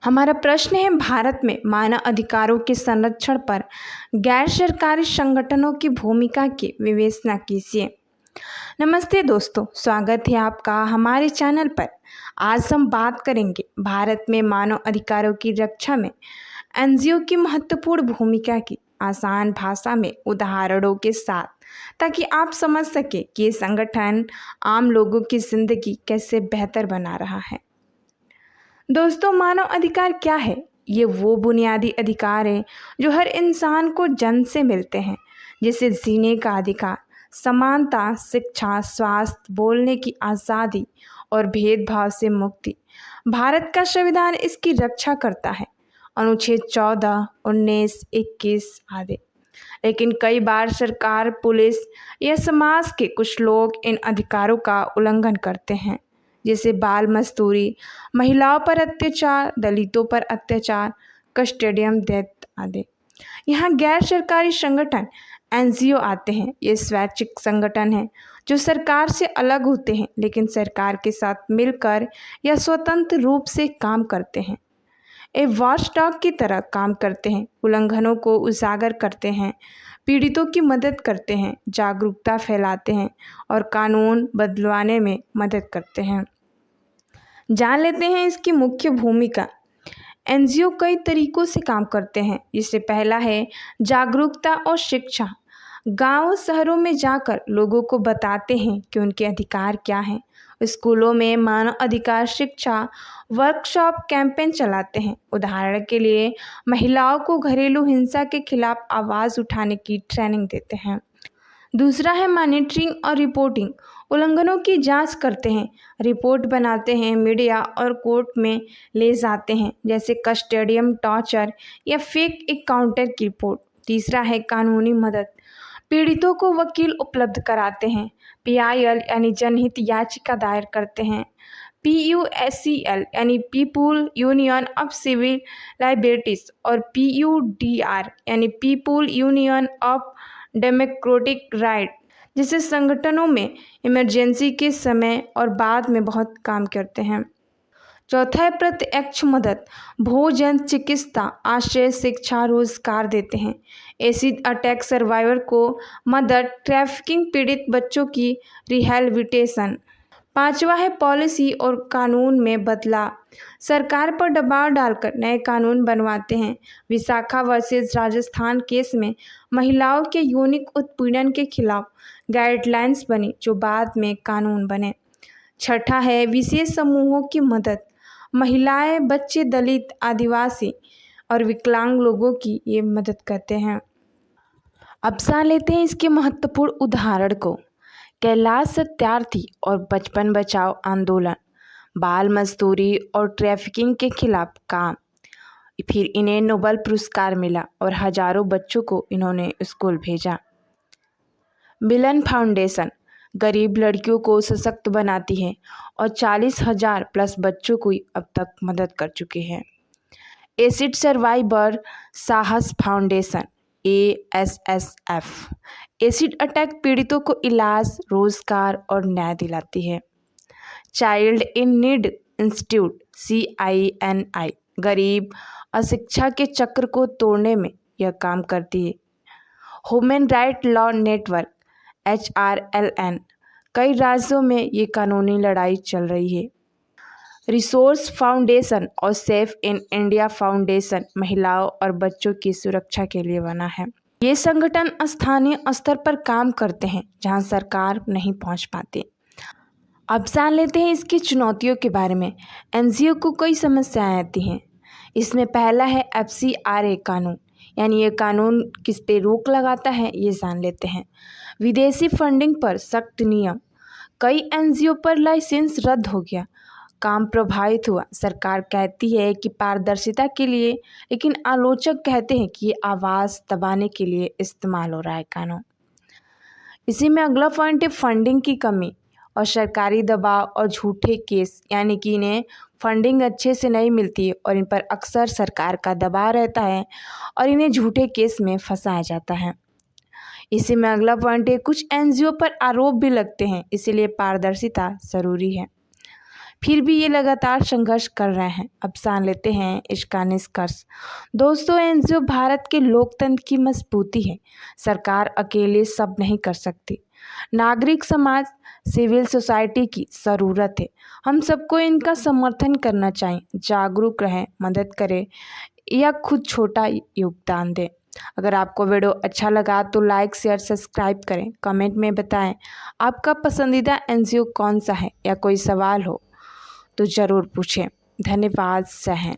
हमारा प्रश्न है, भारत में मानव अधिकारों के संरक्षण पर गैर सरकारी संगठनों की भूमिका की विवेचना कीजिए। नमस्ते दोस्तों, स्वागत है आपका हमारे चैनल पर। आज हम बात करेंगे भारत में मानव अधिकारों की रक्षा में एनजीओ की महत्वपूर्ण भूमिका की, आसान भाषा में उदाहरणों के साथ, ताकि आप समझ सके कि ये संगठन आम लोगों की ज़िंदगी कैसे बेहतर बना रहा है। दोस्तों, मानव अधिकार क्या है? ये वो बुनियादी अधिकार है जो हर इंसान को जन्म से मिलते हैं, जैसे जीने का अधिकार, समानता, शिक्षा, स्वास्थ्य, बोलने की आज़ादी और भेदभाव से मुक्ति। भारत का संविधान इसकी रक्षा करता है, अनुच्छेद 14, 19, 21 आदि। लेकिन कई बार सरकार, पुलिस या समाज के कुछ लोग इन अधिकारों का उल्लंघन करते हैं, जैसे बाल मजदूरी, महिलाओं पर अत्याचार, दलितों पर अत्याचार, कस्टोडियन डेथ आदि। यहाँ गैर सरकारी संगठन एनजीओ आते हैं। ये स्वैच्छिक संगठन हैं जो सरकार से अलग होते हैं, लेकिन सरकार के साथ मिलकर या स्वतंत्र रूप से काम करते हैं। ये वॉचडॉग की तरह काम करते हैं, उल्लंघनों को उजागर करते हैं, पीड़ितों की मदद करते हैं, जागरूकता फैलाते हैं और कानून बदलवाने में मदद करते हैं। जान लेते हैं इसकी मुख्य भूमिका। एनजीओ कई तरीकों से काम करते हैं, जिससे पहला है जागरूकता और शिक्षा। गांव शहरों में जाकर लोगों को बताते हैं कि उनके अधिकार क्या हैं। स्कूलों में मानव अधिकार शिक्षा वर्कशॉप, कैंपेन चलाते हैं। उदाहरण के लिए महिलाओं को घरेलू हिंसा के खिलाफ आवाज़ उठाने की ट्रेनिंग देते हैं। दूसरा है मॉनिटरिंग और रिपोर्टिंग। उल्लंघनों की जांच करते हैं, रिपोर्ट बनाते हैं, मीडिया और कोर्ट में ले जाते हैं, जैसे कस्टोडियन टॉर्चर या फेक एनकाउंटर की रिपोर्ट। तीसरा है कानूनी मदद। पीड़ितों को वकील उपलब्ध कराते हैं, पीआईएल यानी जनहित याचिका दायर करते हैं, पीयूएसीएल यानी People Union of Civil Liabilities और पीयूडीआर यानी People Union of Democratic Right जैसे संगठनों में इमरजेंसी के समय और बाद में बहुत काम करते हैं। चौथा है प्रत्यक्ष मदद। भोजन, चिकित्सा, आश्रय, शिक्षा, रोजगार देते हैं। एसिड अटैक सर्वाइवर को मदद, ट्रैफिकिंग पीड़ित बच्चों की रिहैबिलिटेशन। पांचवा है पॉलिसी और कानून में बदलाव। सरकार पर दबाव डालकर नए कानून बनवाते हैं। विशाखा वर्सेस राजस्थान केस में महिलाओं के यौनिक उत्पीड़न के खिलाफ गाइडलाइंस बनी, जो बाद में कानून बने। छठा है विशेष समूहों की मदद। महिलाएं, बच्चे, दलित, आदिवासी और विकलांग लोगों की ये मदद करते हैं। अब जान लेते हैं इसके महत्वपूर्ण उदाहरण को। कैलाश सत्यार्थी और बचपन बचाओ आंदोलन, बाल मजदूरी और ट्रैफिकिंग के खिलाफ काम। फिर इन्हें नोबेल पुरस्कार मिला और हजारों बच्चों को इन्होंने स्कूल भेजा। मिलन फाउंडेशन गरीब लड़कियों को सशक्त बनाती है और 40,000 प्लस बच्चों को अब तक मदद कर चुके हैं। एसिड सर्वाइवर साहस फाउंडेशन ASSF एसिड अटैक पीड़ितों को इलाज, रोजगार और न्याय दिलाती है। Child in need institute CINI गरीब अशिक्षा के चक्र को तोड़ने में यह काम करती है। Human right law network HRLN कई राज्यों में ये कानूनी लड़ाई चल रही है। रिसोर्स फाउंडेशन और सेफ इन इंडिया फाउंडेशन महिलाओं और बच्चों की सुरक्षा के लिए बना है। ये संगठन स्थानीय स्तर पर काम करते हैं जहां सरकार नहीं पहुंच पाती। अब जान लेते हैं इसकी चुनौतियों के बारे में। एनजीओ को कई समस्याएं आती हैं। इसमें पहला है FCRA कानून, यानी ये कानून किस पे रोक लगाता है, ये जान लेते हैं। विदेशी फंडिंग पर सख्त नियम। कई एनजीओ पर लाइसेंस रद्द हो गया, काम प्रभावित हुआ। सरकार कहती है कि पारदर्शिता के लिए, लेकिन आलोचक कहते हैं कि ये आवाज़ दबाने के लिए इस्तेमाल हो रहा है कानून। इसी में अगला पॉइंट है फंडिंग की कमी और सरकारी दबाव और झूठे केस, यानी कि इन्हें फंडिंग अच्छे से नहीं मिलती और इन पर अक्सर सरकार का दबाव रहता है और इन्हें झूठे केस में फंसाया जाता है। इसी में अगला पॉइंट है कुछ एनजीओ पर आरोप भी लगते हैं, इसीलिए पारदर्शिता ज़रूरी है। फिर भी ये लगातार संघर्ष कर रहे हैं। अब जान लेते हैं इसका निष्कर्ष। दोस्तों, एनजीओ भारत के लोकतंत्र की मजबूती है। सरकार अकेले सब नहीं कर सकती। नागरिक समाज, सिविल सोसाइटी की ज़रूरत है। हम सबको इनका समर्थन करना चाहिए। जागरूक रहें, मदद करें या खुद छोटा योगदान दें। अगर आपको वीडियो अच्छा लगा तो लाइक, शेयर, सब्सक्राइब करें। कमेंट में बताएं आपका पसंदीदा एनजीओ कौन सा है, या कोई सवाल हो तो ज़रूर पूछें। धन्यवाद। जय हिंद।